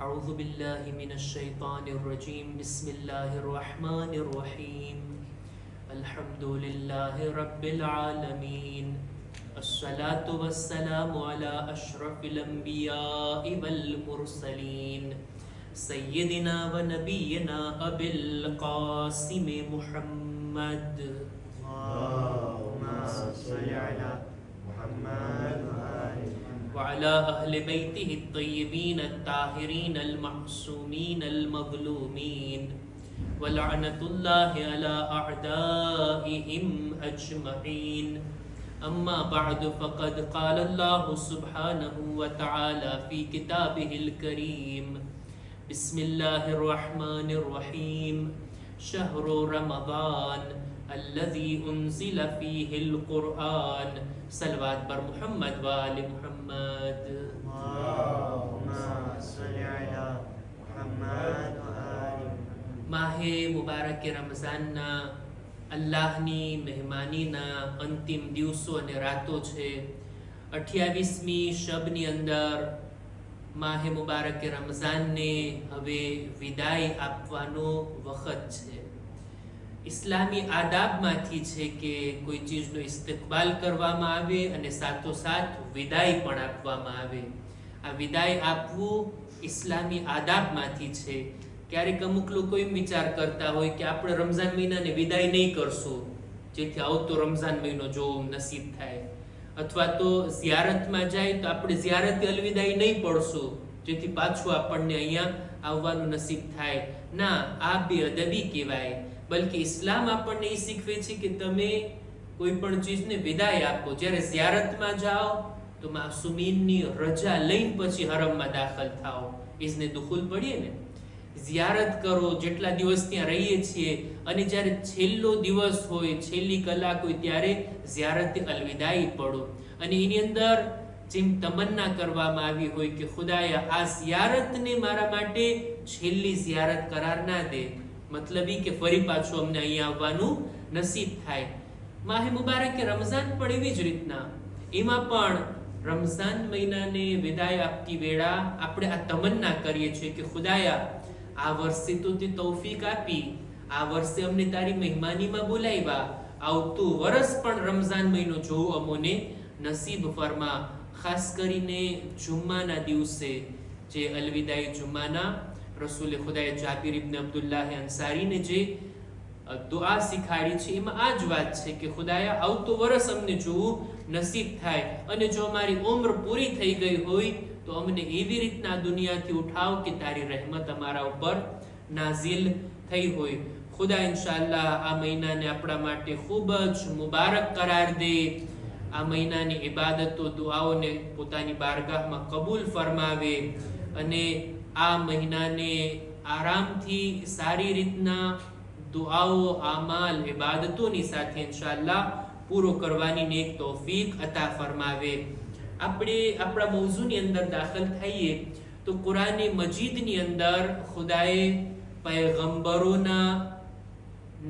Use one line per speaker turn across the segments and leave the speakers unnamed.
أعوذ بالله من الشيطان الرجيم بسم الله الرحمن الرحيم الحمد لله رب العالمين الصلاة والسلام على أشرف الأنبياء والمرسلين سيدنا ونبينا أبي القاسم محمد
اللهم صل على محمد
وعلى أهل بيته الطيبين الطاهرين المعصومين المظلومين ولعنة الله على أعدائهم أجمعين أما بعد فقد قال الله سبحانه وتعالى في كتابه الكريم بسم الله الرحمن الرحيم شهر رمضان الذي أنزل فيه القرآن صلوات بر محمد وآل محمد
اللهم صل على محمد
માહે મુબારક રમઝાનના અલ્લાહની મહેમાનીના અંતિમ દિવસો અને રાતો છે. 28મી શબની અંદર માહે મુબારક રમઝાનને હવે વિદાય આપવાનો વખત છે. ઇસ્લામી આદાબમાંથી છે કે કોઈ ચીજનો ઇસ્તિકબાલ કરવામાં આવે અને સાથોસાથ વિદાય પણ આપવામાં આવે. આ વિદાય આપવું ઇસ્લામી આદાબમાંથી છે. ક્યારેક અમુક લોકો એમ વિચાર કરતા હોય કે આપણે રમઝાન મહિનાને વિદાય નહીં કરશું જેથી આવતો રમઝાન મહિનો જોવો નસીબ થાય, અથવા તો ઝિયારતમાં જાય તો આપણે ઝિયારતે અલવિદાય નહીં પડશું જેથી પાછું આપણને અહીંયા આવવાનું નસીબ થાય. ના, આ બેઅદબી કહેવાય. બલકે ઇસ્લામ આપણને એ શીખવે છે કે તમે કોઈ પણ ચીજને વિદાય આપો. જ્યારે ઝિયારતમાં જાઓ તો માસુમીનની રજા લઈને પછી હરમમાં દાખલ થાઓ, ઇઝને દુખુલ પડીએ ને. ઝિયારત કરો જેટલા દિવસ ત્યાં રહીએ છીએ, અને જ્યારે છેલ્લો દિવસ હોય, છેલ્લી કલાક હોય ત્યારે ઝિયારતે અલવિદાઈ પડો. અને એની અંદર જેમ તમન્ના કરવામાં આવી હોય કે ખુદાયા આ ઝિયારતને મારા માટે છેલ્લી ઝિયારત કરાર ના દે, મતલબ ઈ કે ફરી પાછું અમને અહીંયા આવવાનું નસીબ થાય. માહે મુબારક રમઝાન પણ એવી જ રીતના, એમાં પણ રમઝાન મહિનાને વિદાય આપતી વેળા આપણે આ તમન્ના કરીએ છીએ કે ખુદાયા આ વર્ષે તો તે તૌફીક આપી, આ વર્ષે અમને તારી મહેમાનીમાં બોલાવ્યા, આવતું વર્ષ પણ રમઝાન મહિનો જોવો અમોને નસીબ ફરમા. ખાસ કરીને જુમ્માના દિવસે જે અલવિદાઈ જુમ્માના રસૂલે ખુદાએ જાબિર ઇબ્ન અબ્દુલ્લાહ અંસારીને જે દુઆ શીખાડી છે એમાં આ જ વાત છે કે ખુદાયા આવતો વર્ષ અમને જોવું નસીબ થાય, અને જો અમારી ઉંમર પૂરી થઈ ગઈ હોય તો અમને એવી રીતના દુનિયાથી ઉઠાવ કે તારી રહેમત અમારા ઉપર નાઝિલ થઈ હોય. ખુદા ઇન્શાઅલ્લાહ આ મહિનાને આપણા માટે ખૂબ જ મુબારક કરાર દે. આ મહિનાની ઇબાદતો દુઆઓને પોતાની બારગાહમાં કબૂલ ફરમાવે, અને આ મહિનાને આરામથી સારી રીતના દુઆઓ, આમાલ, ઇબાદતોની સાથે ઇન્શાઅલ્લાહ પૂરો કરવાની નેક તૌફીક અતા ફરમાવે. આપણે આપણા મૌઝુની અંદર દાખલ થઈએ તો કુરાન મજીદની અંદર ખુદાએ પૈગંબરોના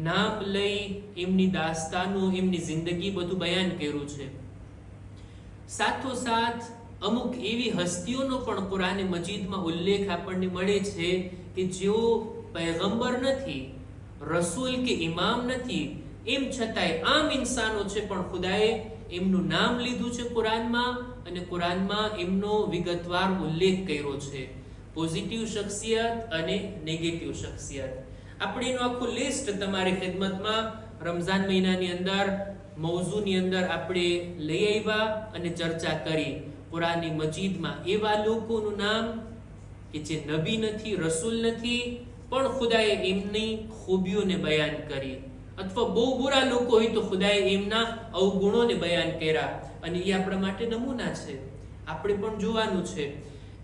નામ લઈ એમની દાસ્તાનો, એમની જિંદગી બધું બયાન કર્યું છે. સાથોસાથ અમુક એવી હસ્તીઓનો પણ કુરાન મજીદમાં ઉલ્લેખ આપણને મળે છે કે જેઓ પૈગંબર નથી, રસૂલ કે ઇમામ નથી, એમ છતાંય આમ ઇન્સાનો છે, પણ ખુદાએ એમનું નામ લીધું છે કુરાનમાં, અને કુરાનમાં એમનો વિગતવાર ઉલ્લેખ કર્યો છે. પોઝિટિવ શખ્સિયત અને નેગેટિવ શખ્સિયત. આપણે એનું આખું લિસ્ટ તમારી ખિદમતમાં રમઝાન મહિનાની અંદર મૌઝુની અંદર આપણે લઈ આવ્યા અને ચર્ચા કરી. કુરાની મજીદમાં એવા લોકોનું નામ કે જે નબી નથી, રસૂલ નથી, પણ ખુદાએ એમની ખૂબીઓને બયાન કરી, અથવા બહુ બુરા લોકો હોય તો ખુદાએ એમના અવગુણોને બયાન કર્યા, અને એ આપણા માટે નમૂના છે, આપણે પણ જોવાનું છે.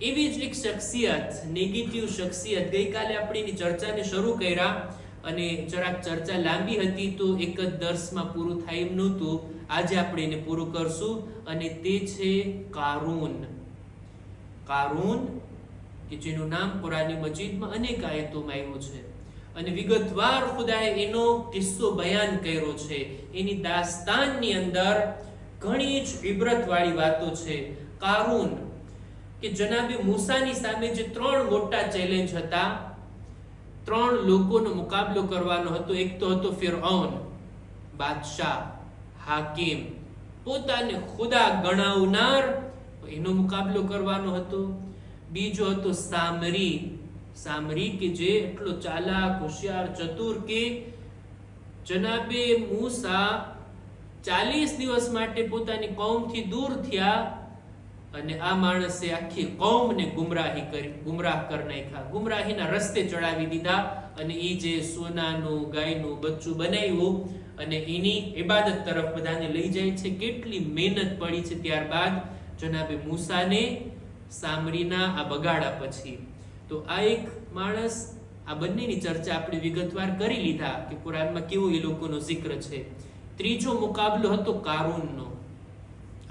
એવી જ એક શખ્સિયત, નેગેટિવ શખ્સિયત, ગઈકાલે આપણે એની ચર્ચાને શરૂ કર્યા, અને જરાક ચર્ચા લાંબી હતી તો એક જ દર્સમાં પૂરું થાય એમ નહોતું. આજે આપણે એને પૂરું કરશું, અને તે છે કારૂન. કારૂન કે જેનું નામ કુરાની મજીદમાં અનેક આયતોમાં આવ્યું છે, અને વિગતવાર ખુદાએ એનો કિસ્સો બયાન કર્યો છે. એની દાસ્તાનની અંદર ઘણી જ ઇબરતવાળી વાતો છે. કારૂન કે જનાબે મૂસાની સામે જે 3 મોટા ચેલેન્જ હતા, 3 લોકોનો મુકાબલો કરવાનો હતો. એક તો હતો ફિરഔન, બાદશાહ, હાકિમ, પોતાને ખુદા ગણાવનાર, એનો મુકાબલો કરવાનો હતો. બીજો હતો સામરી કે જે એટલો ચાલાક, હોશિયાર, ચતુર કે જનાબે મૂસા 40 દિવસ માટે પોતાની કૌમથી દૂર થયા અને આ માણસે આખી કૌમને ગુમરાહ કરી નાખ્યા, ગુમરાહીના રસ્તે ચડાવી દીધા. અને એ જે સોનાનું ગાયનું બચ્ચું બનાવ્યું અને એની ઇબાદત તરફ બધાને લઈ જાય છે. કેટલી મહેનત પડી છે ત્યારબાદ જનાબે મૂસાને સામરીના આ બગાડા પછી. તો આ એક માણસ, આ બંનેની ચર્ચા આપણે વિગતવાર કરી લીધા કે કુરાનમાં કેવો એ લોકોનો જિક્ર છે. ત્રીજો મુકાબલો હતો કારૂનનો,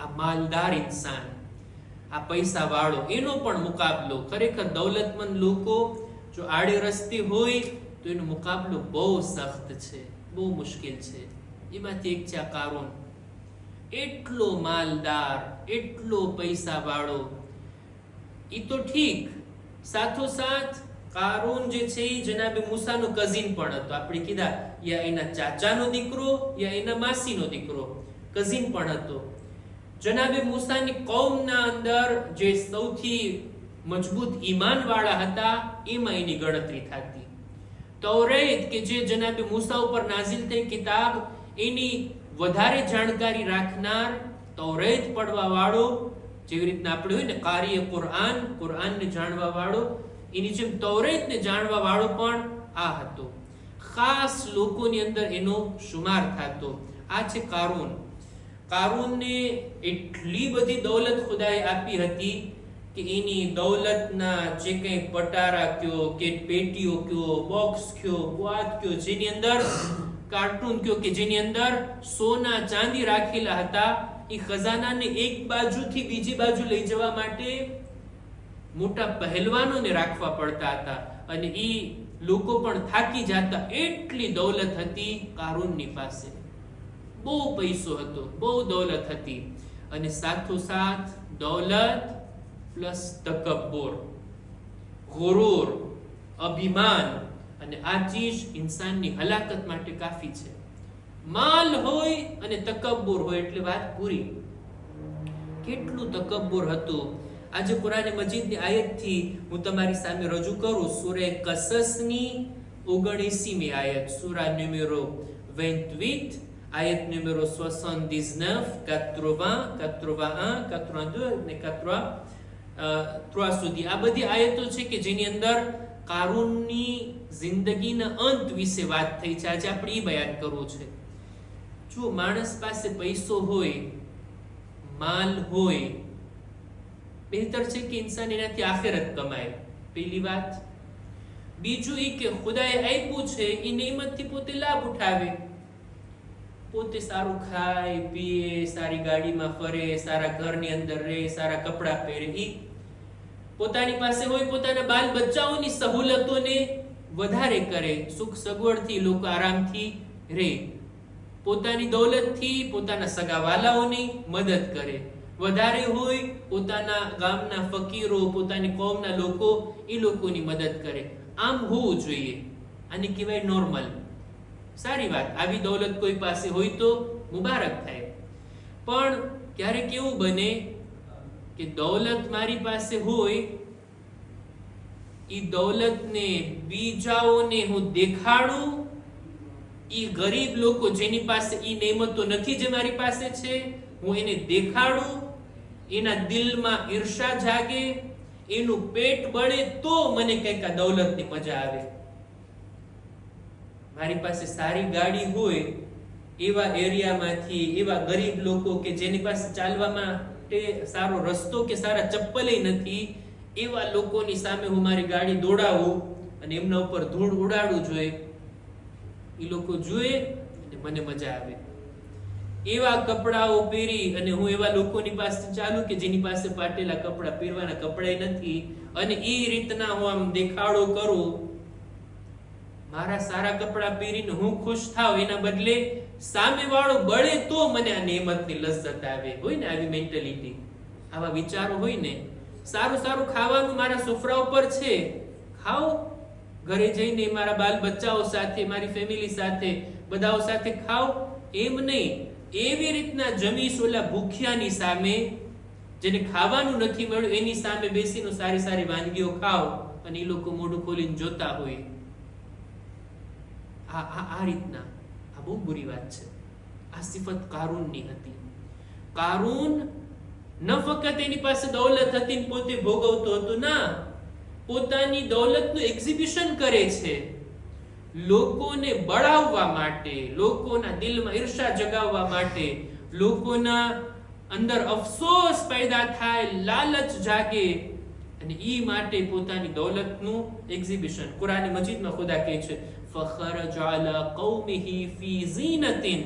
આ માલદાર ઇન્સાન, આ પૈસા વાળો, એનો પણ મુકાબલો. ખરેખર દૌલતમંદ લોકો જો આડે રસ્તે હોય તો એનો મુકાબલો બહુ સખ્ત છે, બહુ મુશ્કેલ છે. એમાંથી એક છે આ કારૂન. એટલો માલદાર, એટલો પૈસા વાળો. ઈ તો ઠીક, સાથોસાથ કારૂન જે છે એ જનાબે મૂસાનો કઝિન પણ હતો. આપણે કીધા યા એના ચાચાનો દીકરો યા એના માસીનો દીકરો, કઝિન પણ હતો. જનાબે મૂસાની કૌમના અંદર જે સૌથી મજબૂત ઈમાન વાળા હતા એમાં એની ગણતરી થતી. તૌરેત કે જે જનાબે મૂસા ઉપર નાઝિલ થઈ કિતાબ, એની વધારે જાણકારી રાખનાર, તૌરેત પડવા વાળો, જેવી રીતના આપણે હોય ને કારીએ કુરઆન, કુરઆનને જાણવા વાળો, એની જેમ તૌરેતને જાણવા વાળો પણ આ હતો. ખાસ લોકોની અંદર એનો શુમાર થતો. આ છે કારૂન. કારૂનને એટલી બધી દૌલત ખુદાએ આપી હતી કે એની દૌલતના જે કંઈ પટારા કયો કે પેટીઓ કયો, બોક્સ કયો, બોઆત કયો, જેની અંદર કાર્ટૂન કયો કે જેની અંદર સોના ચાંદી રાખેલા હતા, એ ખજાનાને એક બાજુથી બીજી બાજુ લઈ જવા માટે મોટા પહેલવાનોને રાખવા પડતા હતા અને એ લોકો પણ થાકી જતા. એટલી દૌલત હતી કારૂનની પાસે, બહુ પૈસો હતો, બહુ દૌલત હતી. અને સાથોસાથ દૌલત પ્લસ તકબ્બુર, ગુરૂર, અભિમાન, અને આ ચીજ ઇન્સાનની હલાકત માટે કાફી છે. માલ હોય અને તકબ્બુર હોય એટલે વાત પૂરી. કેટલું તકબ્બુર હતું. આજે કુરાન મજીદની આયતથી હું તમારી સામે રજૂ કરું. સૂરે કસસની 79મી આયત, સૂરા નુમેરો 28, આયત નુમેરો 79, 80, 81, 82 અને 83 સુધી. આ બધી આયતો છે કે જેની અંદર કારૂનની જિંદગીના અંત વિશે વાત થઈ છે. આજે આપણે એ બયાન કરવું છે. જો માણસ પાસે પૈસો હોય, માલ હોય, બહેતર છે કે ઇન્સાન એનાથી આખિરત કમાય, પહેલી વાત. બીજું એ કે ખુદાએ આપ્યું છે એ નેમતથી પોતે લાભ ઉઠાવે, પોતે સારું ખાય પીએ, સારી ગાડીમાં ફરે, સારા ઘરની અંદર રહે, સારા કપડાં પહેરે. એ પોતાની પાસે હોય, પોતાના બાલ બચ્ચાઓની સહુલતોને વધારે કરે, સુખ સગવડથી લોકો આરામથી રહે, પોતાની દૌલતથી પોતાના સગાવાલાઓની મદદ કરે. વધારે હોય પોતાના ગામના ફકીરો, પોતાની કોમના લોકો, એ લોકોની મદદ કરે. આમ હોવું જોઈએ. આને કહેવાય નોર્મલ, સારી વાત. આવી દૌલત કોઈ પાસે હોય તો મુબારક થાય. પણ ક્યારેક એવું બને કે દૌલત મારી પાસે હોય, ઈ દૌલતને બીજાઓને હું દેખાડું, ઈ ગરીબ લોકો જેની પાસે ઈ નેમતો નથી જે મારી પાસે છે, હું એને દેખાડું, એના દિલમાં ઈર્ષા જાગે, એનું પેટ બળે, તો મને કંઈક આ દૌલતની મજા આવે. મારી પાસે સારી ગાડી હોય, એવા એરિયામાંથી એવા ગરીબ લોકો કે જેની પાસે ચાલવા માટે સારો રસ્તો કે સારા ચપ્પલે નથી, એવા લોકોની સામે હું મારી ગાડી દોડાવું અને એમના ઉપર ધૂળ ઉડાડવું જોઈએ. એ લોકો જુએ અને મને મજા આવે. એવા કપડાઓ પહેરી અને હું એવા લોકોની પાસે ચાલુ કે જેની પાસે ફાટેલા કપડા, પહેરવાના કપડા નથી, અને એ રીતના હું આમ દેખાડો કરું. મારા સારા કપડા પહેરીને હું ખુશ થાવ, એના બદલે સામેવાળો બળે તો મને આ નેમતની લજ્જત આવે. હોય ને આવી મેન્ટાલિટી, આવા વિચારો હોય ને, સારું સારું ખાવાનું મારા સોફરા ઉપર છે, ખાઓ, ઘરે જઈને મારા બાલ બચ્ચાઓ સાથે, મારી ફેમિલી સાથે, બધાઓ સાથે ખાઓ, એમ નહીં. એવી રીતના જમીશ ઓલા ભૂખ્યાની સામે, જેને ખાવાનું નથી મળ્યું એની સામે બેસીને સારી સારી વાનગીઓ ખાઓ અને એ લોકો મોઢું ખોલીને જોતા હોય. આ રીતના આ બહુ બુરી વાત છે. આ સિફત કારૂનની હતી. કારૂન ન ફક્ત એની પાસે દૌલત હતી ને પોતે ભોગવતો હતો, ના, પોતાની દૌલતનું એક્ઝિબિશન કરે છે લોકોને બળાવવા માટે, લોકોના દિલમાં ઈર્ષા જગાવવા માટે, લોકોના અંદર અફસોસ પેદા થાય, લાલચ જાગે, અને ઈ માટે પોતાની દૌલતનું એક્ઝિબિશન. કુરાન મજીદમાં ખુદા કહે છે ફખરજ અલા કૌમિહી ફી ઝીનતિન,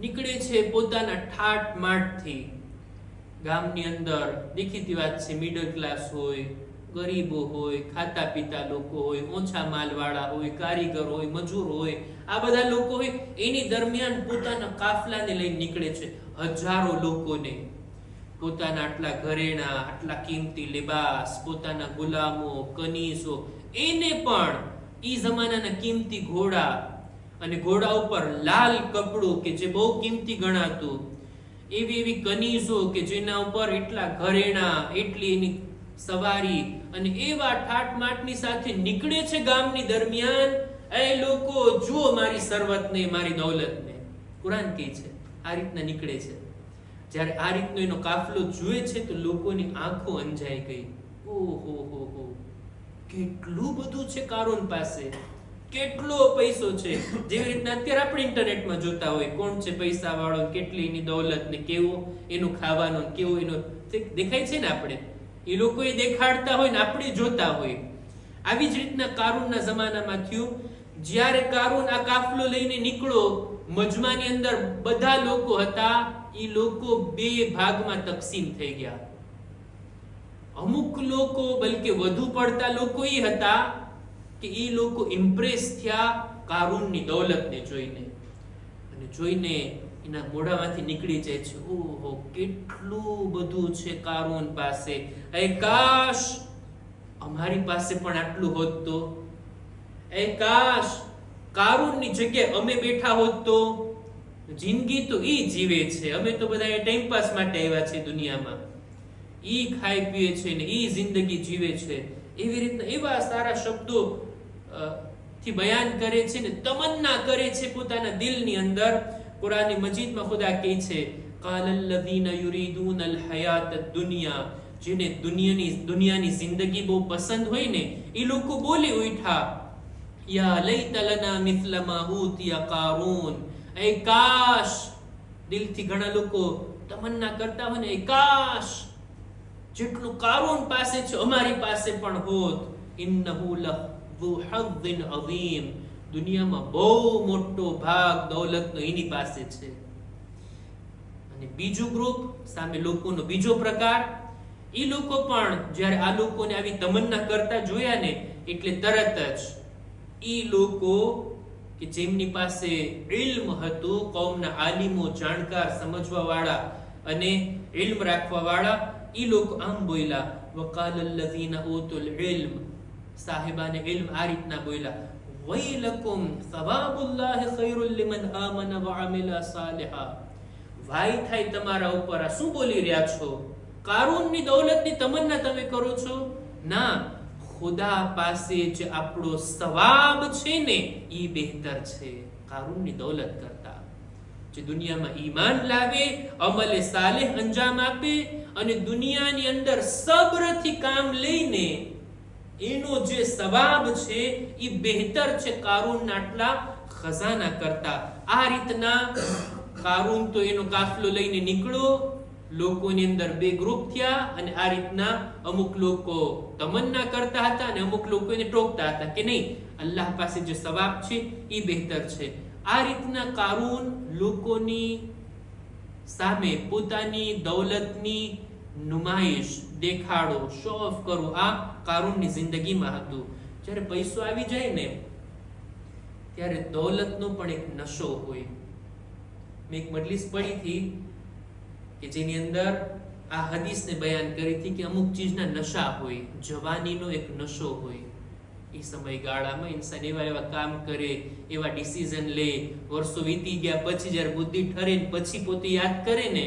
નીકળે છે પોતાના ઠાટ માટથી. ગામની અંદર દેખીતી વાત છે, મિડલ ક્લાસ હોય, ગરીબો હોય, ખાતા પીતા લોકો હોય, ઓછા માલવાળા હોય, કારીગર હોય, મજૂર હોય, આ બધા લોકો હોય, એની દરમિયાન પોતાના કાફલાને લઈને નીકળે છે. હજારો લોકોને પોતાના આટલા ઘરેણા, આટલા કિંમતી લિબાસ, પોતાના ગુલામો, કનીસો, એને પણ ઈ જમાનાના કિંમતી ઘોડા, અને ઘોડા ઉપર લાલ કપડું કે જે બહુ કિંમતી ગણાતું, એવી એવી કનીસો કે જેના ઉપર એટલા ઘરેણા, એટલી એની સવારી, અને એવા ઠાટમાટની સાથે નીકળે છે ગામની દરમિયાન. એ લોકો જુઓ મારી સરવતને, મારી દૌલતને. કુરાન કહે છે આ રીતના નીકળે છે. જ્યારે આ રીતનો એનો કાફલો જુએ છે તો લોકોની આંખો અંજાઈ ગઈ. ઓહો હો હો, કેટલું બધું છે કારૂન પાસે, કેટલો પૈસો છે. જેવી રીતના અત્યારે આપણે ઇન્ટરનેટમાં જોતા હોય કોણ છે પૈસા વાળો, કેટલી એની દૌલત ને કેવું એનું ખાવાનું, કેવું એનું દેખાય છે ને. આપણે એ લોકો એ દેખાડતા હોય ને આપણે જોતા હોય. આવી જ રીતના કારૂનના જમાનામાં થયું. જ્યારે કારૂન આ કાફલો લઈને નીકળો, મજમાની અંદર બધા લોકો હતા, એ લોકો બે ભાગમાં તકસીમ થઈ ગયા. અમુક લોકો, બલકે વધુ પડતા લોકો એ હતા કે એ લોકો ઇમ્પ્રેસ થયા કારૂનની દૌલતને જોઈને, અને જોઈને એના મોઢામાંથી નીકળી જાય છે ઓહો કેટલું બધું છે કારૂન પાસે, એ કાશ અમારી પાસે પણ આટલું હોત તો, એ કાશ કારૂનની જગ્યાએ અમે બેઠા હોત તો. જિંદગી તો ઈ જીવે છે, અમે તો બધા ટાઈમ પાસ માટે આવ્યા છે દુનિયામાં, ઈ ખાઈ પીએ છે ને ઈ જિંદગી જીવે છે. એવી રીતના એવા સારા શબ્દો થી બયાન કરે છે ને તમન્ના કરે છે પોતાના દિલની અંદર. કુરાન મજીદમાં ખુદા કહે છે કાલલ લઝીના યુરીદૂન અલ હયાત અદ-દુનિયા, જેને દુનિયાની જિંદગી બહુ પસંદ હોય ને એ લોકો બોલી ઉઠા યા લૈત લના મિસ્લ મા ઉતિયા કારૂન, એ કાશ, દિલથી ઘણા લોકો તમન્ના કરતા હોય ને એ કાશ જેટલું કારૂન પાસે છે અમારી પાસે પણ હોત. ઇન્નહુ લઝુ હઝ્ઝિન અઝીમ, દુનિયામાં બહુ મોટો ભાગ દૌલતનો એની પાસે છે. અને બીજું ગ્રુપ સામે લોકોનો બીજો પ્રકાર, એ લોકો પણ જ્યારે આ લોકોને આવી તમન્ના કરતા જોયા ને એટલે તરત જ એ લોકો કે જેમની પાસે ઇલ્મ હતું, કૌમના આલિમો, જાણકાર, સમજવા વાળા અને ઇલ્મ રાખવા વાળા, એ લોકો આમ બોલ્યા વકાલ અલ્લઝીના ઉતુલ ઇલ્મ, સાહેબાને ઇલ્મ આ રીતના બોલ્યા વૈલકુમ સવાબુલ્લાહ ખૈરુલ લિમન આમન વ અમિલા સાલિહા, વાય થાય તમારા ઉપર, આ શું બોલી રહ્યા છો? કારૂનની દૌલતની તમન્ના તમે કરો છો? ના, ખુદા પાસે જે આપણો સવાબ છે ને ઈ બહેતર છે કારૂનની દૌલત કરતા. જે દુનિયામાં ઈમાન લાવે, અમલે સાલેહ અંજામ આપે અને દુનિયાની અંદર સબ્રથી કામ લઈને એનો જે સવાબ છે એ બહેતર છે કારૂનના આટલા ખજાના કરતા. આ રીતના કારૂન તો એનો કાફલો લઈને નીકળ્યો, લોકોની અંદર બે ગ્રુપ થયા, અને આ રીતના અમુક લોકો તમન્ના કરતા હતા અને અમુક લોકો એને ટોકતા હતા કે નહીં, અલ્લાહ પાસે જે સવાબ છે એ બહેતર છે. આ રીતના કારૂન લોકોની સામે પોતાની દૌલતની નુમાઈશ, દેખાડો, શો ઓફ કરવું, આ કારૂનની જિંદગીમાં હતું. જ્યારે પૈસો આવી જાય ને ત્યારે દૌલતનો પણ એક નશો હોય. મેં એક મજલિસ પડી હતી કે જેની અંદર આ હદીસને બયાન કરી હતી કે અમુક ચીજના નશા હોય, જવાનીનો એક નશો હોય. એ સમયગાળામાં ઇન્સાન એવા કામ કરે, એવા ડિસિઝન લે, વર્ષો વીતી ગયા પછી જ્યારે બુદ્ધિ ઠરે પછી પોતે યાદ કરે ને,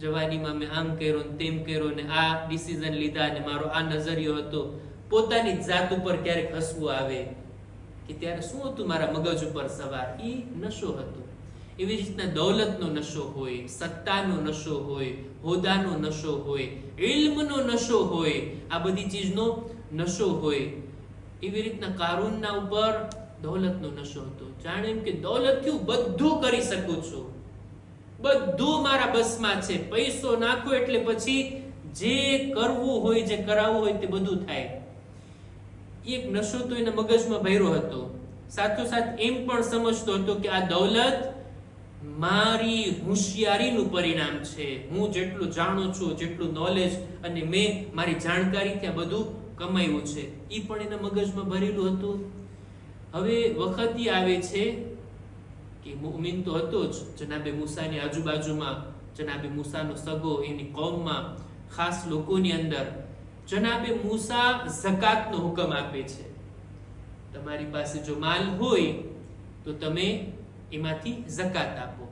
જવાનીમાં મેં આમ કર્યો ને તેમ કર્યો ને આ ડિસિઝન લીધા ને મારો આ નજરિયો હતો. પોતાની જાત ઉપર ક્યારેક હસવું આવે કે ત્યારે શું હતું મારા મગજ ઉપર સવાર, એ નશો હતો. એવી રીતના દૌલતનો નશો હોય, સત્તાનો નશો હોય, હોદાનો નશો હોય, ઇલ્મનો નશો હોય, આ બધી ચીજનો નશો હોય. એવી રીતના કારૂનના ઉપર દૌલતનો નશો હતો. જાણે એમ કે દૌલતથી હું બધું કરી શકું છું, બધું મારા બસમાં છે, પૈસો નાખો એટલે પછી જે કરવું હોય, જે કરાવવું હોય તે બધું થાય. એક નશો તો એના મગજમાં ભર્યો હતો. સાથોસાથ એમ પણ સમજતો હતો કે આ દૌલત મારી હોશિયારીનું પરિણામ છે. હું જેટલું જાણું છું, જેટલું નોલેજ અને મેં મારી જાણકારીથી આ બધું કમાયું છે, એ પણ એના મગજમાં ભરેલું હતું. હવે વખત આવે છે કે મુમિન તો હતો જ, જનાબે મૂસાની આજુબાજુમાં, જનાબે મૂસાનો સગો એની કૌમમાં, ખાસ લોકોની અંદર જનાબે મૂસા ઝકાતનો હુકમ આપે છે. તમારી પાસે જો માલ હોય તો તમે એમાંથી ઝકાત આપો.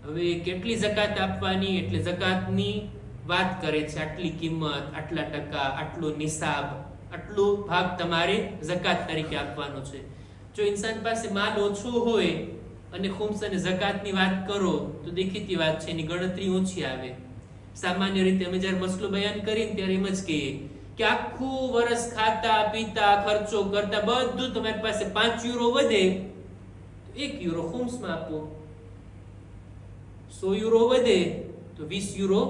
હવે કેટલી ઝકાત આપવાની, એટલે ઝકાતની વાત કરે છે. આટલી કિંમત, આટલા ટકા, આટલો નિસાબ, આટલો ભાગ તમારે ઝકાત તરીકે આપવાનો છે. જો ઇન્સાન પાસે માલ ઓછો હોય અને ખુમ્સ અને ઝકાતની વાત કરો તો દેખીતી વાત છે, એની ગણતરી ઓછી આવે. સામાન્ય રીતે અમે જ્યારે મસલો બયાન કરીને ત્યારે એમ જ કહીએ કે આખું વર્ષ ખાતા પીતા ખર્ચો કરતા બધું તમારી પાસે 5 યુરો વધે તો 1 યુરો ખુમ્સમાં આપો, 100 યુરો વધે તો 20 યુરો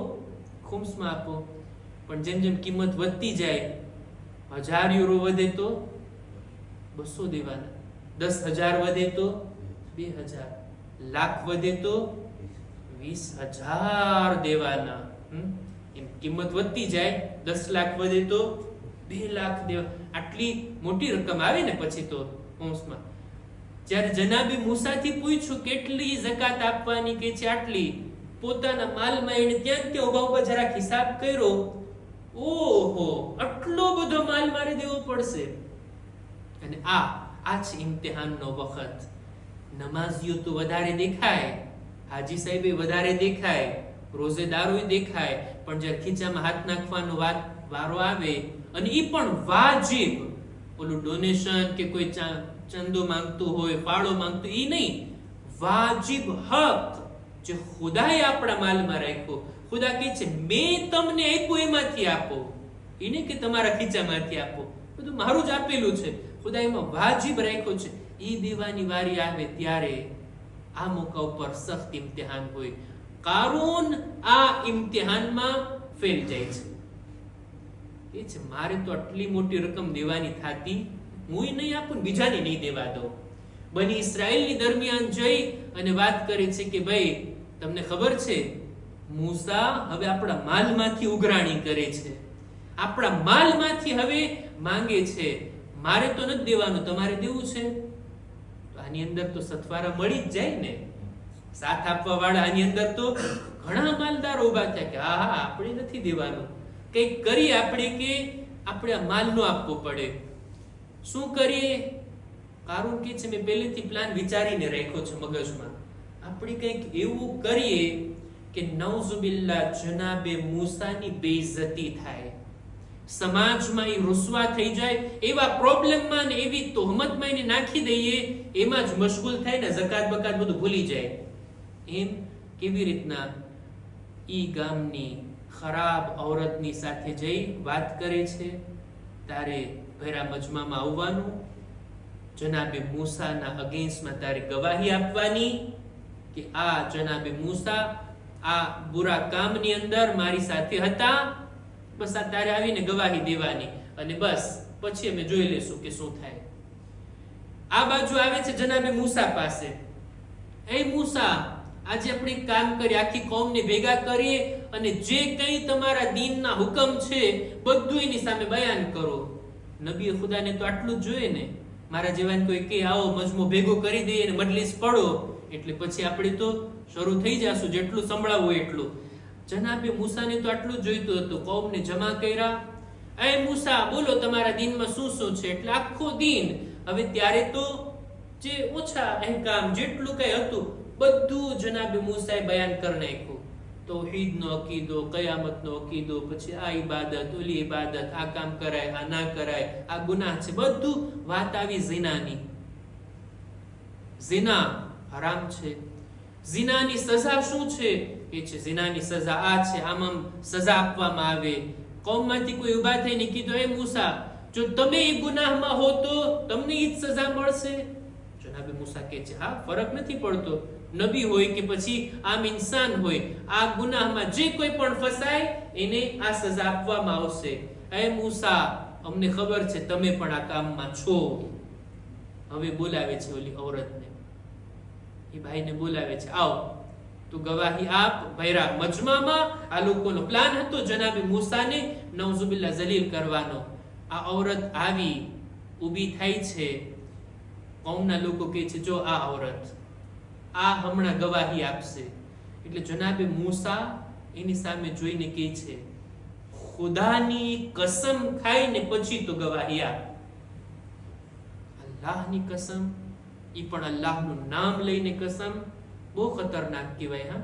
ખુમ્સમાં આપો. પણ જેમ જેમ કિંમત વધતી જાય, 1000 યુરો વધે તો 200 દેવાના, 10,000 વધે તો 2,000, લાખ વધે તો 20,000 દેવાના. એમ કિંમત વધતી જાય, 10 લાખ વધે તો 2 લાખ દેવા. આટલી મોટી રકમ આવે ને પછી તો ખુમ્સમાં. જ્યારે જનાબે મૂસાથી પૂછ્યું કેટલી ઝકાત આપવાની, કે છે આટલી, પોતાના માલમાં એને ત્યાં ઉભા જરાક હિસાબ કર્યો, ઓહો આટલો બધો માલ મારે દેવો પડશે. અને આ છે ઇમ્તિહાનનો વખત. નમાઝીઓ તો વધારે દેખાય, હાજી સાહેબે વધારે દેખાય, રોઝેદારો દેખાય, પણ જ્યારે ખીચામાં હાથ નાખવાનો વારો આવે, અને એ પણ વાજિબ, ઓલું ડોનેશન કે કોઈ ચંદો માંગતું હોય, ફાળો માંગતું, એ નહીં, વાજિબ હક જે ખુદાએ આપણા માલમાં રાખ્યો. ખુદા કહે છે મેં તમને આપ્યું એમાંથી આપો, એને કે તમારા ખીચામાંથી આપો, બધું મારું જ આપેલું છે. ખુદા એમાં વાજિબ રાખ્યો છે. એ દેવાની વારી આવે ત્યારે આ મોકા ઉપર સખ્ત ઇમ્તિહાન હોય. કારૂન આ ઇમ્તિહાનમાં ફેલ જાય છે. એ છે મારે તો આટલી મોટી રકમ દેવાની થાતી, હું નહીં આપું, બીજાને નહીં દેવા દઉં. બની ઇસ્રાએલની દરમિયાન જઈ અને વાત કરે છે કે ભાઈ તમને ખબર છે મૂસા હવે આપણા માલમાંથી ઉઘરાણી કરે છે, આપણા માલમાંથી હવે માંગે છે, મારે તો નથી દેવાનું, તમારે દેવું છે. તો આની અંદર તો સથવારા મળી જ જાય ને. સાથ આપવા વાળા આની અંદર તો ઘણા માલદારો ઉભા થયા કે હા આપણે નથી દેવાનું, કંઈક કરીએ આપણે કે આપણે આ માલ નો આપવો પડે. શું કરીએ? કારૂન કે છે મેં પહેલેથી પ્લાન વિચારીને રાખ્યો છે મગજમાં. આપણે કંઈક એવું કરીએ કે નૌઝુબિલ્લાહ જનાબે મૂસાની બેઇઝ્ઝતી થાય, સમાજમાં એ રુસવા થઈ જાય, એવા પ્રોબ્લેમમાં ને એવી તોહમતમાં એને નાખી દઈએ, એમાં જ મશગુલ થાય ને ઝકાત બકાત બધું ભૂલી જાય. એમ કેવી રીતના ઈ ગામની ખરાબ ઔરતની સાથે જઈ વાત કરે છે. તારે ભેરા મજમામાં આવવાનું, જનાબે મૂસાના અગેન્સ્ટમાં તારે ગવાહી આપવાની કે આ જનાબે મૂસા આ બુરા કામની અંદર મારી સાથે હતા, બસ આ તારે આવીને ગવાહી દેવાની, અને બસ પછી અમે જોઈ લેશું કે શું થાય. આ બાજુ આવે છે જનાબે મૂસા પાસે. એ મૂસા, આજે આપણે કામ કરીએ, આખી કોમને ભેગા કરીએ અને જે કંઈ તમારા દીનના હુકમ છે બધું એની સામે બયાન કરો. નબી ખુદાને તો આટલું જ જોઈએ ને. મારા જેવાને કોઈ કે આવો મજમો ભેગો કરી દઈએ અને મજલિસ પડો એટલે પછી આપણે તો શરૂ થઈ જશું, જેટલું સંભળાવવું એટલું. જનાબે મૂસાને તો આટલું જ જોઈતું હતું. કૌમને જમા કર્યા, એ મૂસા બોલો તમારા દિનમાં શું શું છે. એટલે આખો દિન, હવે ત્યારે તો જે ઓછા અહેકામ જેટલું કઈ હતું બધું જનાબે મૂસાએ બયાન કરી નાખ્યું. તૌહીદનો અકીદો, કયામતનો અકીદો, પછી આ ઇબાદત, ઓલી ઇબાદત, આ કામ કરાય, આ ના કરાય, આ ગુનાહ છે, બધું વાત આવી ઝિનાની. ઝિના હરામ છે. ઝિનાની સજા શું છે? એ છે ઝિનાની સજા આ છે, આમ સજા આપવામાં આવે. કૌમમાંથી કોઈ ઊભા થઈને કીધું, એ મૂસા જો તમે એ ગુનાહમાં હો તો તમને ઈ જ સજા મળશે. જનાબે મૂસા કહે છે, હા ફરક નથી પડતો, નબી હોય કે પછી આમ ઇન્સાન હોય, આ ગુનાહમાં જે કોઈ પણ ફસાય એને આ સજા આપવામાં આવશે. એ મૂસા અમને ખબર છે તમે પણ આ કામમાં છો. હવે બોલાવે છે ઓલી ઔરતને, એ ભાઈને બોલાવે છે, આવ તું ગવાહી આપ. ભૈરા મજમામાં આ લોકોનો પ્લાન હતો જનાબે મૂસાને નઉઝુબિલ્લાહ જલીલ કરવાનો. આ ઔરત આવી ઊભી થાય છે. કૌમના લોકો કહે છે, જો આ ઔરત આ હમણાં ગવાહી આપશે. એટલે જનાબે મૂસા એની સામે જોઈને કહે છે, ખુદાની કસમ ખાઈને પછી તો ગવાહી આપ. અલ્લાહની કસમ, ઈ પણ અલ્લાહનું નામ લઈને કસમ, બહુ ખતરનાક કહેવાય. હા,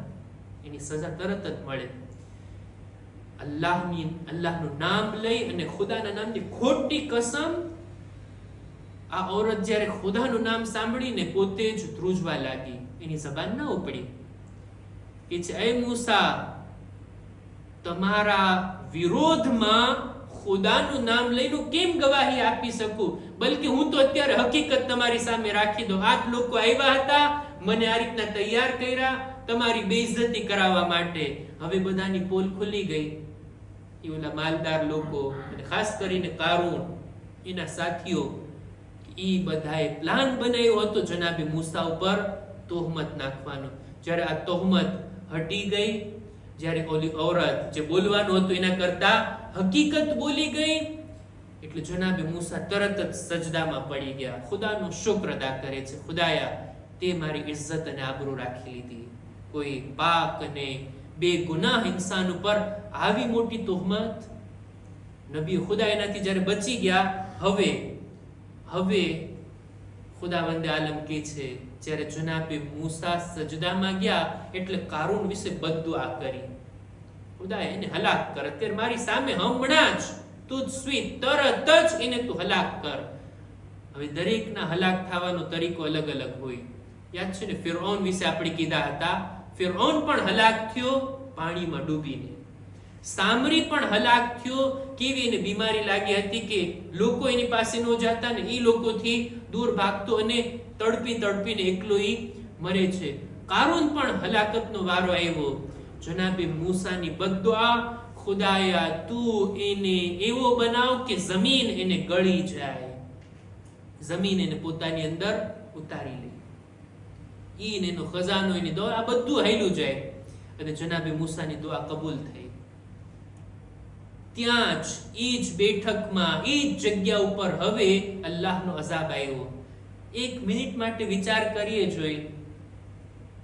એની સજા તરત જ મળે. અલ્લાહનું નામ લઈ અને ખુદાના નામની ખોટી કસમ. આ ઔરત જ્યારે ખુદાનું નામ સાંભળીને પોતે જ ધ્રુજવા લાગી, એની જબાન ના ઉપડી. કે છે, એ મૂસા તમારા વિરોધમાં ખુદાનું નામ લઈને કેમ ગવાહી આપી શકું? બલકે હું તો અત્યારે હકીકત તમારી સામે રાખી દઉં. આ લોકો આવ્યા હતા, મને આ રીતના તૈયાર કર્યા તમારી બેઇજ્જતી કરાવવા માટે. હવે બધાની પોલ ખુલી ગઈ. એ ઓલા માલદાર લોકો અને ખાસ કરીને કારૂન એના સાથીઓ, એ બધાએ પ્લાન બનાવ્યો હતો જનાબે મૂસા ઉપર તોહમત નાખવાનો. જ્યારે આ તોહમત હટી ગઈ, જ્યારે ઓલી ઔરત જે બોલવાનું હતું એના કરતા હકીકત બોલી ગઈ, એટલે જનાબે મૂસા તરત જ સજદામાં પડી ગયા. ખુદાનો શુક્ર અદા કરે છે, ખુદાયા તે મારી ઇજ્જત અને આબરૂ રાખી લીધી. કોઈ પાક અને બેગુનાહ ઇન્સાન ઉપર આવી મોટી તોહમત. નબી ખુદા એનાથી જ્યારે બચી ગયા, હવે ખુદાવંદે આલમ કહે છે, જ્યારે જનાબે મૂસા સજદામાં ગયા એટલે કારૂન વિશે બદદુઆ કરી. ખુદાએ એને હલાક કર, અત્યારે મારી સામે હમણાં જ તુજ સ્વી, તરત જ એને તું હલાક કર. હવે દરેકના હલાક થવાનો તરીકો અલગ અલગ હોય. યાદ છે ને, ફિરૌન વિશે આપણે કીધા હતા. ફિરૌન પણ હલાક થયો પાણીમાં ડૂબીને. સામરી પણ હલાક થયો, કેવી એને બીમારી લાગી હતી કે લોકો એની પાસે ન જતા ને એ લોકોથી દૂર ભાગતો અને તડપીને એકલો ઈ મરે છે. કારૂન પણ હલાકતનો વારો આવ્યો. જનાબે મૂસાની બદદુઆ, ખુદાયા તું એને એવો બનાવ કે જમીન એને ગળી જાય, જમીન એને પોતાની અંદર ઉતારી લે, ઈ એનો ખજાનો, એની દોર, આ બધું હાલ્યું જાય. અને જનાબે મૂસાની દુઆ કબૂલ થઈ. ત્યાં જ ઈ જ બેઠકમાં, ઈ જ જગ્યા ઉપર હવે અલ્લાહનો અઝાબ આવ્યો. એક મિનિટ માટે વિચાર કરીએ જોઈ,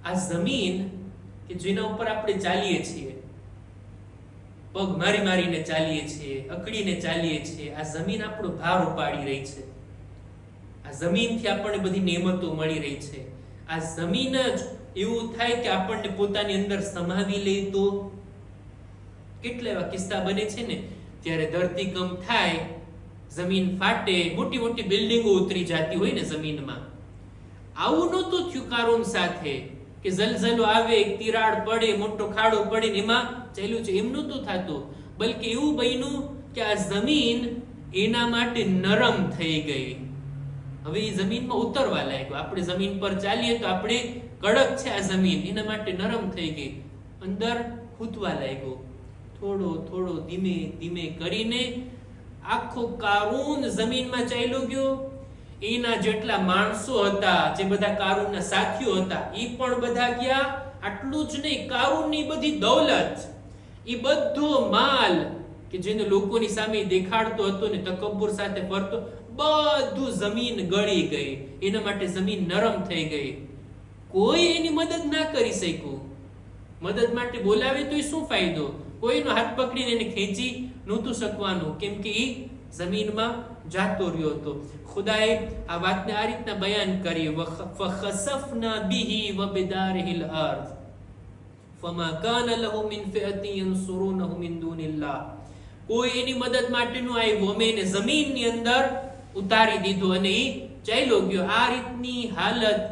આ જમીન કે જેના ઉપર આપણે ચાલીએ છીએ, પગ મારીને ચાલીએ છીએ, અકડીને ચાલીએ છીએ, આ જમીન આપણો ભાર ઉપાડી રહી છે. આ જમીનથી આપણને બધી નેમતો મળી રહી છે. આ જમીન જ એવું થાય કે આપણને પોતાની અંદર સમાવી લે તો. કેટલા એવા કિસ્સા બને છે ને, જ્યારે ધરતીકંપ થાય, જમીન ફાટે, મોટી મોટી બિલ્ડિંગો ઉતરી જતી હોય ને જમીનમાં. આવું નહોતું થયું કારૂન સાથે કે જલઝલો આવે, તિરાડ પડે, મોટો ખાડો પડે ને એમાં ચાલ્યું છે, એમ નહોતું થતું. બલકે એવું બન્યું કે આ જમીન એના માટે નરમ થઈ ગઈ. હવે એ જમીનમાં ઉતરવા લાગ્યો. આપણે જમીન પર ચાલીએ તો આપણે કડક છે આ જમીન, એના માટે નરમ થઈ ગઈ. અંદર ખૂતવા લાગ્યો. થોડો ધીમે ધીમે કરીને આખો કારૂન જમીનમાં ચાલ્યો ગયો. એના જેટલા માણસો હતા, જે બધા કારૂનના સાથીઓ હતા, એ પણ બધા ગયા. આટલું જ નહીં, કારૂનની બધી દૌલત, એ બધો માલ કે જેને લોકોની સામે દેખાડતો હતો ને તકબ્બુર સાથે ફરતો, બધું જમીન ગળી ગઈ. એના માટે જમીન નરમ થઈ ગઈ. કોઈ એની મદદ ના કરી શક્યું. મદદ માટે બોલાવે તો શું ફાયદો? કોઈનો હાથ પકડીને એને ખેંચી નહોતું શકવાનું, કેમ કે એ જમીનમાં જાતો રહ્યો હતો. ખુદાએ આ વાતને આ રીતના બયાન કરી, ફખસફના બિહી વબિદારિહિલ અર્ધ ફમા કાન લહુ મિન ફિઅતિન યન્સુરુનહુ મિન દૂનિલ્લાહ. કોઈ એની મદદ માટેનું આવ્યું, અમે એને જમીનની અંદર ઉતારી દીધું અને એ ચાલ્યો ગયો. આ રીતની હાલત,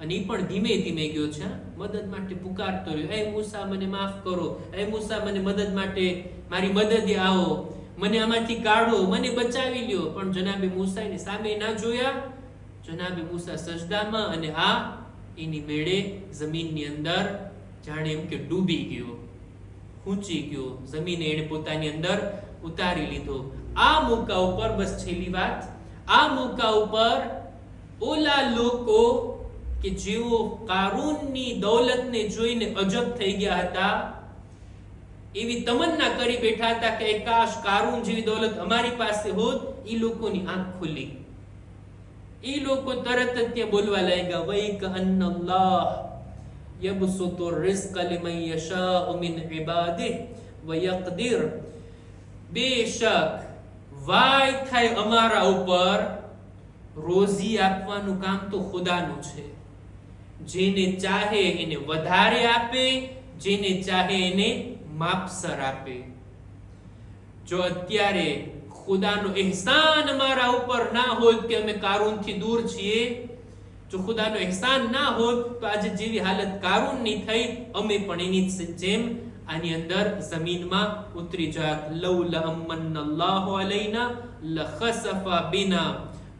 અને એ પણ ધીમે ધીમે ગયો છે, મદદ માટે પુકારતો રહ્યો, એ મૂસા મને માફ કરો, એ મૂસા મને મદદ માટે મારી મદદે આવો, મને આમાંથી કાઢો, મને બચાવી લ્યો. પણ જનાબે મૂસા એની સામે ના જોયા. જનાબે મૂસા સજદામાં, અને આ એની મેળે જમીનની અંદર જાણે એમ કે ડૂબી ગયો, ઊંચી ગયો. જમીને એને પોતાની અંદર ઉતારી લીધો. આ મોકા ઉપર, બસ છેલ્લી વાત, આ મોકા ઉપર ઓલા લોકો કે જેઓ કારૂનની દૌલતને જોઈને અજબ થઈ ગયા હતા, એવી તમન્ના કરી બેઠા હતા કે કાશ કારૂન જેવી દૌલત અમારી પાસે હોત, એ લોકોની આંખ ખુલી. એ લોકો તરત જ ત્યાં બોલવા લાગ્યા, વૈક અન્નલ્લાહ યબસુતુ રિઝ્ક લિમન યશાઉ મિન ઇબાદિહ વયક્દિર. બેશક વાય થાય અમારા ઉપર, રોજી આપવાનું કામ તો ખુદાનું છે. જેને ચાહે એને વધારે આપે, જેને ચાહે એને માપસર આપે. જો અત્યારે ખુદાનો અહેસાન અમારા ઉપર ના હોત કે અમે કારૂનથી દૂર છીએ, જો ખુદાનો અહેસાન ના હોત તો આજે જેવી હાલત કારૂનની થઈ, અમે પણ એની જેમ આની અંદર જમીનમાં ઉતરી જાત. લૌલા અમન્નલ્લાહુ અલૈના લખસફા બિના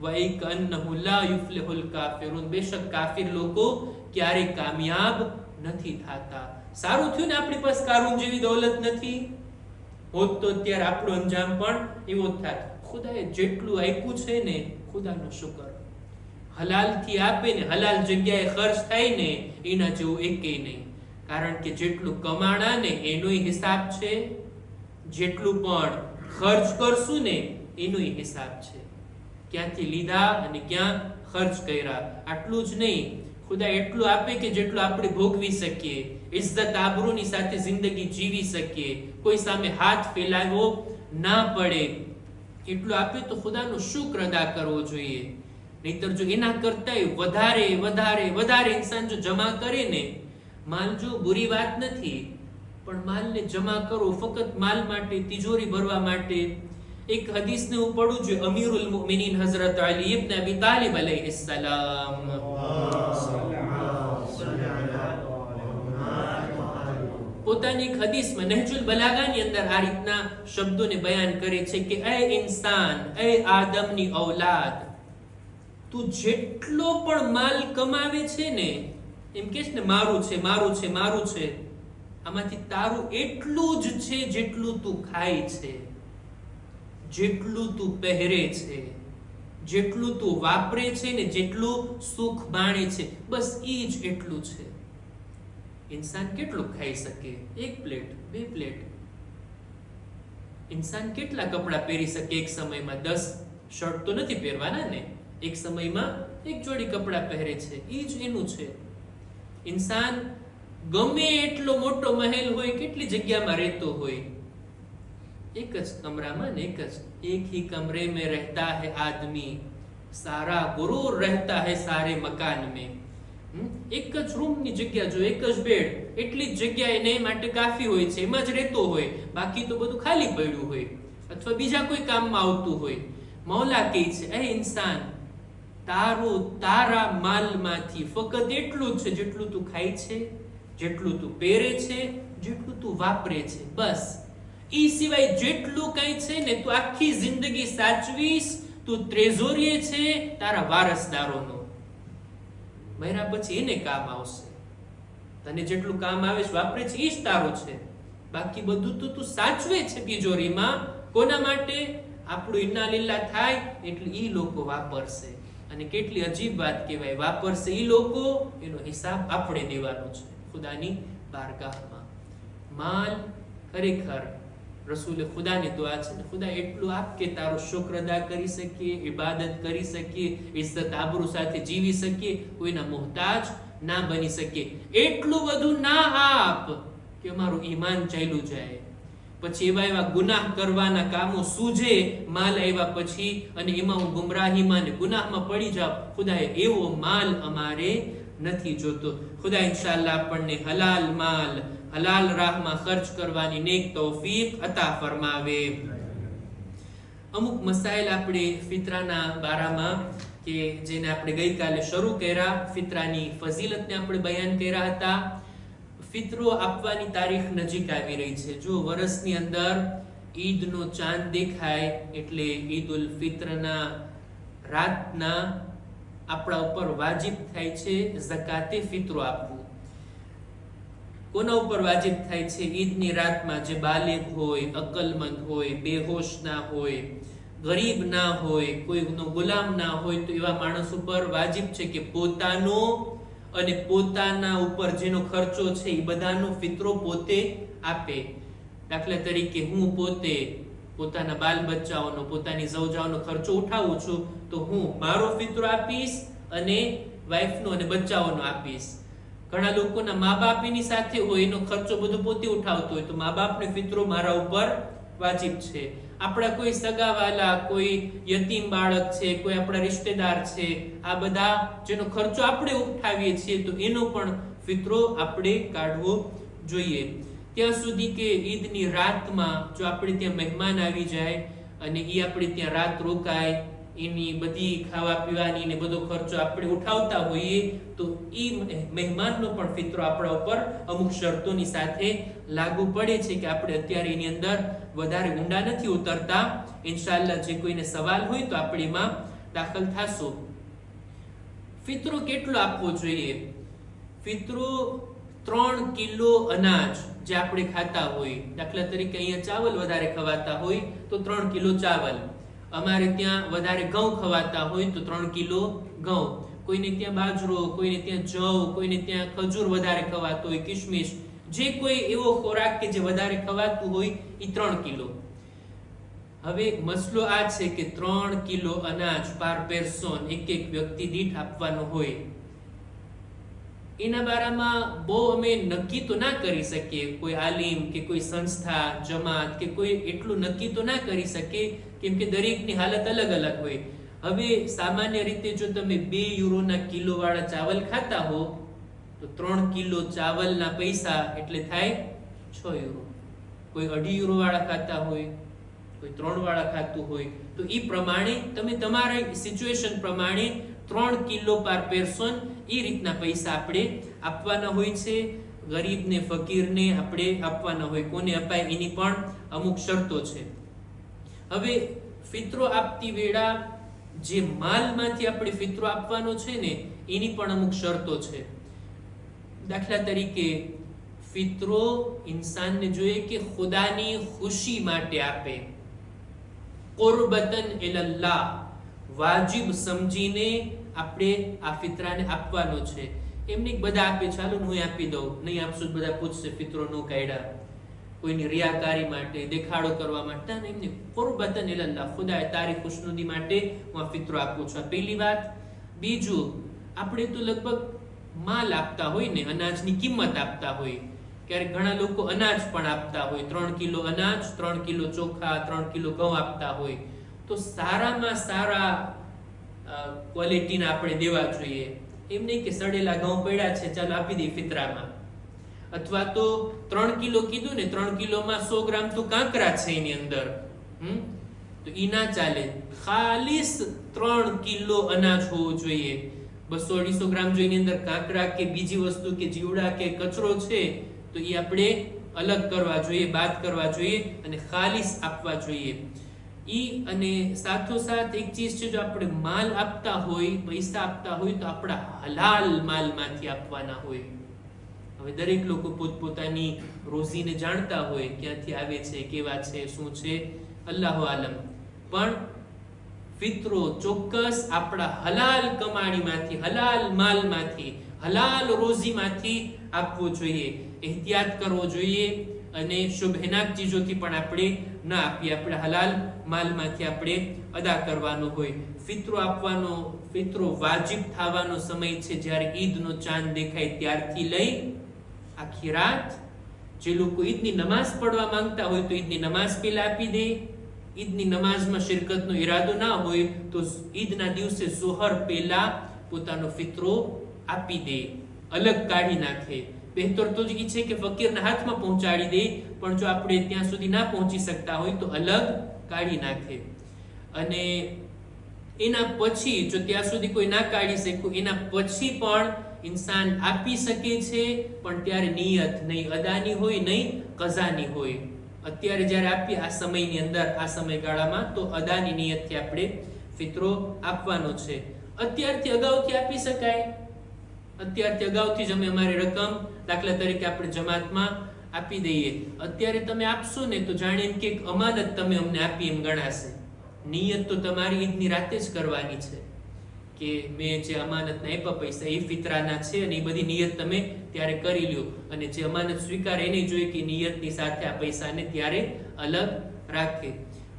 વૈકઅન્નહુ લા યુફ્લિહુલ કાફિરૂન. બેશક કાફિર લોકો ક્યારે કામયાબ નથી થતા. સારું થયું ને આપણી પાસે કારૂન જેવી દૌલત નથી, હોત તો અત્યારે આપણો અંજામ પણ એવો જ થાત. ખુદાએ જેટલું આપ્યું છે ને, ખુદાનો શુકર. હલાલથી આપે ને હલાલ જગ્યાએ ખર્ચ થાય ને, એના જેવું એકેય નહીં. કારણ કે જેટલું કમાણા ને એનોય હિસાબ છે, જેટલું પણ ખર્ચ કરશું ને એનોય હિસાબ છે. ક્યાંથી લીધા અને ક્યાં ખર્ચ કર્યા. આટલું જ નહીં, ખુદા એટલું આપે કે જેટલું આપણે ભોગવી શકીએ, ઇજ્જત આબરૂની સાથે જિંદગી જીવી શકીએ, કોઈ સામે હાથ ફેલાવવો ના પડે. એટલું આપે તો ખુદાનો શુક્ર અદા કરવો જોઈએ. નહીતર જો એના કરતાંય વધારે વધારે વધારે ઇન્સાન જો જમા કરે ને, માલ જો બુરી વાત નથી, પણ માલને જમા કરો ફક્ત માલ માટે, તિજોરી ભરવા માટે. એક હદીસને હું પડું છું, અમીરુલ મુમિનીન હઝરત અલી ઇબ્ન અબી તાલિબ અલૈહિસ્સલામ પોતાની એક હદીસમાં નહજુલ બલાગાની અંદર આ રીતના શબ્દોને બયાન કરે છે કે એ ઇન્સાન, એ આદમની ઔલાદ, તું જેટલો પણ માલ કમાવે છે ને, એમ કે છે ને મારું છે મારું છે મારું છે, આમાંથી તારું એટલું જ છે જેટલું તું ખાય છે, જેટલું તું પહેરે છે, જેટલું તું વાપરે છે ને, જેટલું સુખ માણે છે, બસ એ જ એટલું છે. ઇન્સાન કેટલું ખાઈ શકે? 1 પ્લેટ 2 પ્લેટ. ઇન્સાન કેટલા કપડા પહેરી શકે એક સમયમાં? 10 શર્ટ તો નથી પહેરવાના ને, એક સમયમાં 1 જોડી કપડા પહેરે છે, એ જ એનું છે. ઇન્સાન ગમે એટલો મોટો મહેલ હોય, કેટલી જગ્યામાં રહેતો હોય, एक कमरा में एक ही कमरे में रहता है आदमी, सारा गुरूर रहता है सारे मकान में. એક જ રૂમની જગ્યા જો, એક જ બેડ, એટલી જ જગ્યા એને માટે કાફી હોય છે, એમાં જ રહેતો હોય, બાકી તો બધું ખાલી પડ્યું હોય અથવા બીજા કોઈ કામમાં આવતું હોય. મૌલા કહે છે, એ ઇન્સાન, તારું તારા માલમાંથી ફક્ત એટલું જ છે જેટલું તું ખાય છે, જેટલું તું પહેરે છે, જેટલું તું વાપરે છે, બસ. ઈ સિવાય જેટલું કઈ છે ને, તું આખી જિંદગી સાચવીશ, તું ત્રેઝોરીએ છે તારા વારસદારોનો. મહિના પછી એને કામ આવશે. તને જેટલું કામ આવે છે, વાપરે છે, એ જ તારું છે. બાકી બધું તો તું સાચવે છે તિજોરીમાં. કોના માટે? આપણું ઇન્ના લીલ્લાહ થાય એટલે ઈ લોકો વાપરશે. અને કેટલી અજીબ વાત કહેવાય, વાપરશે ઈ લોકો, એનો હિસાબ આપણે દેવાનો છે ખુદાની બારગાહમાં. માલ ખરેખર રસૂલે ખુદાની દુઆ છે ને, ખુદા એટલું આપ કે તારો શુક્ર અદા કરી શકીએ, ઇબાદત કરી શકીએ, ઇજ્જત આબરૂ સાથે જીવી શકીએ, કોઈના મોહતાજ ના બની શકીએ. એટલું બધું ના આપ કે અમારું ઈમાન ચાલ્યું જાય, પછી એવા ગુનાહ કરવાના કામો સૂજે માલ આવ્યા પછી, અને એમાં હું ગુમરાહીમાં ને ગુનાહમાં પડી જાઉં, ખુદાએ એવો માલ અમારે નથી જોતો. ખુદા ઇન્શાઅલ્લાહ આપણને હલાલ માલ, હલાલ રાહમાં ખર્ચ કરવાની નેક તૌફીક અતા ફરમાવે. અમુક મસાઇલ આપણે ફિતરાના બારામાં કે જેને આપણે ગઈકાલે શરૂ કર્યા, ફિતરાની ફઝીલતને આપણે બયાન કર્યા હતા. ફિતરો આપવાની તારીખ નજીક આવી રહી છે. જો વર્ષની અંદર ઈદનો ચાંદ દેખાય એટલે ઈદ ઉલ ફિત્રના રાતના આપણા ઉપર વાજિબ થાય છે ઝકાતે ફિત્રો આપવું. કોના ઉપર વાજિબ થાય છે? ઈદની રાતમાં જે બાલિગ હોય, અકલમંદ હોય, બેહોશ ના હોય, ગરીબ ના હોય, કોઈનો ગુલામ ના હોય, તો એવા માણસ ઉપર વાજિબ છે કે પોતાનો અને પોતાના ઉપર જેનો ખર્ચો છે એ બધાનો ફિતરો પોતે આપે. દાખલા તરીકે હું પોતે પોતાના બાલ બચ્ચાઓનો, પોતાની ઝૌજાઓનો ખર્ચો ઉઠાવું છું, તો હું મારો ફિતરો આપીશ અને વાઈફનો અને બચ્ચાઓનો આપીશ. ઘણા લોકોના મા બાપ એની સાથે હોય, એનો ખર્ચો બધો પોતે ઉઠાવતો હોય, તો મા બાપનો ફિતરો મારા ઉપર વાજિબ છે. આપણા કોઈ સગાવાલા, કોઈ યતીમ બાળક છે, કોઈ આપણા રિશ્તેદાર છે, આ બધા જેનો ખર્ચો આપણે ઉઠાવીએ છીએ, તો એનો પણ ફિતરો આપણે કાઢવો જોઈએ. ત્યાં સુધી કે ઈદની રાતમાં જો આપણે ત્યાં મહેમાન આવી જાય અને એ આપણે ત્યાં રાત રોકાય, એની બધી ખાવા પીવાની ને બધો ખર્ચો આપણે ઉઠાવતા હોઈએ, તો એ મહેમાનનો પણ ફિતરો આપણા ઉપર અમુક શરતોની સાથે લાગુ પડે છે કે આપણે અત્યારે એની અંદર વધારે ઊંડા નથી ઉતરતા. ઇન્શાઅલ્લાહ જે કોઈને સવાલ હોય તો આપણે એમાં દાખલ થાશું. ફિતરો કેટલો આપવો જોઈએ? ફિતરો 3 કિલો અનાજ જે આપણે ખાતા હોય, દાખલા તરીકે અહીંયા ચાવલ વધારે ખવાતા હોય તો 3 કિલો ચાવલ, અમારે ત્યાં વધારે ઘઉં ખવાતા હોય તો 3 કિલો ઘઉં, કોઈને ત્યાં બાજરો, કોઈને ત્યાં જવ, કોઈને ત્યાં ખજૂર વધારે ખવાતો હોય, કિશમિશ, જે કોઈ એવો ખોરાક કે જે વધારે ખવાતું હોય એ 3 કિલો. હવે મસલો આ છે કે 3 કિલો અનાજ પર પર્સન એક વ્યક્તિ દીઠ આપવાનો હોય. એના બારામાં બહુ અમે નક્કી તો ના કરી શકીએ, કોઈ આલિમ કે કોઈ સંસ્થા, જમાત કે કોઈ એટલું નક્કી તો ના કરી શકે, કેમ કે દરેકની હાલત અલગ અલગ હોય. હવે સામાન્ય રીતે જો તમે 2 યુરોના કિલો વાળા ચાવલ ખાતા હો તો 3 કિલો ચાવલના પૈસા એટલે થાય 6 યુરો. કોઈ 2.5 યુરો વાળા ખાતા હોય, કોઈ 3 વાળા ખાતું હોય, તો એ પ્રમાણે તમે તમારા સિચ્યુએશન પ્રમાણે 3 કિલો પર પર્સન એ રીતના પૈસા આપણે આપવાના હોય છે. ગરીબને, ફકીરને આપણે આપવાના હોય. કોને અપાય એની પણ અમુક શરતો છે. હવે ફિતરો આપતી વેળા જે માલમાંથી આપણે ફિતરો આપવાનો છે ને, એની પણ અમુક શરતો છે. દાખલા તરીકે ફિતરો ઇન્સાનને જોઈએ કે ખુદાની ખુશી માટે આપે, કુરબતન ઇલલ્લાહ, વાજિબ સમજીને આપણે આ ફિતરાને આપવાનો છે. એમને બધા આપે, ચાલો હું આપી દઉં, નહીં આપશું બધા પૂછશે ફિતરો નો કાઢ્યા, કોઈની રિયાકારી માટે, દેખાડો કરવા માટે, એમને કુરબતન ઇલલ્લાહ, ખુદાએ તારી ખુશનુદી માટે હું આ ફિતરો આપું છું. પહેલી વાત. બીજું, આપણે તો લગભગ માલ આપતા હોય ને, અનાજની કિંમત આપતા હોય. ક્યારેક ઘણા લોકો અનાજ પણ આપતા હોય, 3 કિલો અનાજ, 3 કિલો ચોખા, 3 કિલો ઘઉં આપતા હોય. તો સારામાં સારા ક્વોલિટીના આપણે દેવા જોઈએ. એમ નહીં કે સડેલા ઘઉં પડ્યા છે ચાલો આપી દઈએ ફિતરામાં. અથવા તો 3 કિલો કીધું ને, 3 કિલોમાં 100 ગ્રામ તો કાંકરા છે એની અંદર, તો ઈ ના ચાલે. ખાલીસ 3 કિલો અનાજ હોવું જોઈએ. 200-250 ગ્રામ જો એની અંદર કાંકરા કે બીજી વસ્તુ કે જીવડા કે કચરો છે તો એ આપણે અલગ કરવા જોઈએ, બાદ કરવા જોઈએ અને ખાલીસ આપવા જોઈએ. ઈ અને સાથોસાથ એક ચીજ છે, જો આપણે માલ આપતા હોય, પૈસા આપતા હોય તો આપણા હલાલ માલમાંથી આપવાના હોય. હવે દરેક લોકો પોતપોતાની રોજીને જાણતા હોય, ક્યાંથી આવે છે, કેવા છે, શું છે, અલ્લાહુ આલમ. પણ ફિતરો ચોક્કસ આપણા હલાલ કમાણીમાંથી, હલાલ માલમાંથી, હલાલ રોજીમાંથી આપવો જોઈએ. એહતિયાત કરવો જોઈએ અને શુભેનાક ચીજોથી પણ આપણે ના આપીએ. આપણે હલાલ માલમાંથી આપણે અદા કરવાનો હોય. ફિતરો આપવાનો, ફિતરો વાજિબ થવાનો સમય છે જ્યારે ઈદનો ચાંદ દેખાય ત્યારથી લઈ આખી રાત જે લોકો ઈદની નમાઝ પડવા માંગતા હોય તો ઈદની નમાઝ પહેલા આપી દે. ઈદની નમાઝમાં શિરકતનો ઈરાદો ના હોય તો ઈદના દિવસે ઝોહર પહેલા પોતાનો ફિતરો આપી દે, અલગ કાઢી નાખે. બહેતર તો જ છે કે ફકીરના હાથમાં પહોંચાડી દે, પણ જો આપણે ત્યાં સુધી ના પહોંચી શકતા હોય તો અલગ કાઢી નાખે. અને એના પછી જો ત્યાં સુધી કોઈ ના કાઢી શક્યું એના પછી પણ ઇન્સાન આપી શકે છે, પણ ત્યારે નિયત નહીં અદાની હોય નહીં કઝાની હોય. અત્યારે જ્યારે આપીએ આ સમયની અંદર, આ સમયગાળામાં, તો અદાની નિયતથી આપણે ફિતરો આપવાનો છે. અત્યારથી અગાઉથી આપી શકાય. અત્યારથી અગાઉથી જ અમે અમારી રકમ દાખલા તરીકે આપણે જમાતમાં આપી દઈએ. અત્યારે તમે આપશો ને તો જાણે એમ કે એક અમાનત તમે અમને આપી એમ ગણાશે. નિયત તો તમારી ઈદની રાતે જ કરવાની છે કે મેં જે અમાનતના આપ્યા પૈસા એ ફિતરાના છે, અને એ બધી નિયત તમે ત્યારે કરી લ્યો. અને જે અમાનત સ્વીકારે એને જોઈએ કે નિયતની સાથે આ પૈસાને ત્યારે અલગ રાખે.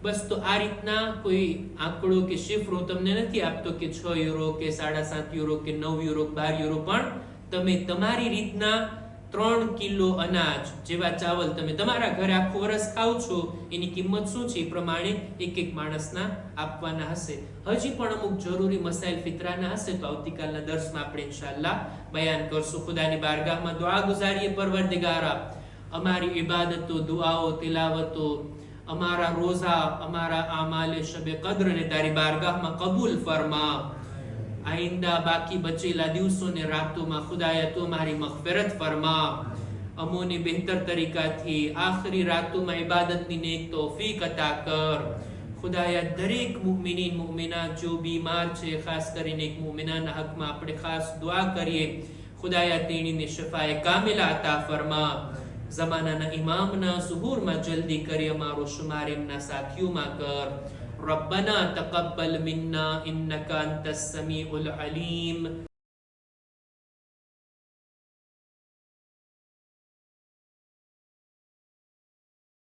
બસ તો આ રીતના કોઈ આંકડો કે શિફ્રો તમને નથી આપતો કે 6 યુરો કે 7.5 યુરો કે 9 યુરો 12 યુરો, પણ તમે તમારી રીતના 3 કિલો અનાજ જેવા ચાવલ તમે તમારા ઘરે આખું વર્ષ ખાવ છો, એની કિંમત શું છે એ પ્રમાણે એક એક માણસના આપવાના હશે. હજી પણ અમુક જરૂરી મસાઇલ ફિતરાના હશે તો આવતીકાલના દર્શમાં આપણે ઇન્શાઅલ્લાહ બયાન કરશું. ખુદાની બારગાહમાં દુઆ ગુજારીએ, પરવરદિગારા અમારી ઇબાદતો, દુઆઓ, તિલાવતો, અમારા રોઝા, અમારા આમાલે શબે કદ્રને તારી બારગાહમાં કબૂલ ફરમા. આઈંદા બાકી બચેલા દિવસોને રાતોમાં ખુદાયા તું મારી મગફિરત ફરમા. અમોને બહેતર તરીકાથી આખરી રાતોમાં ઇબાદતની નેક તૌફીક અતા કર. ખુદાયા દરેક મુમિનીન મુમિનાત જો બીમાર છે, ખાસ કરીને એક મુમિનાના હકમાં આપણે ખાસ દુઆ કરીએ. ખુદાયા તેણીને શફાએ કામિલા અતા ફરમા. ज़मानाना इमामना ज़ुहूरमा जल्दी करे अमारो शुमार इमना साथियों कर. रब्बना तक़ब्बल मिन्ना इन्नका अंतस समीउल अलीम.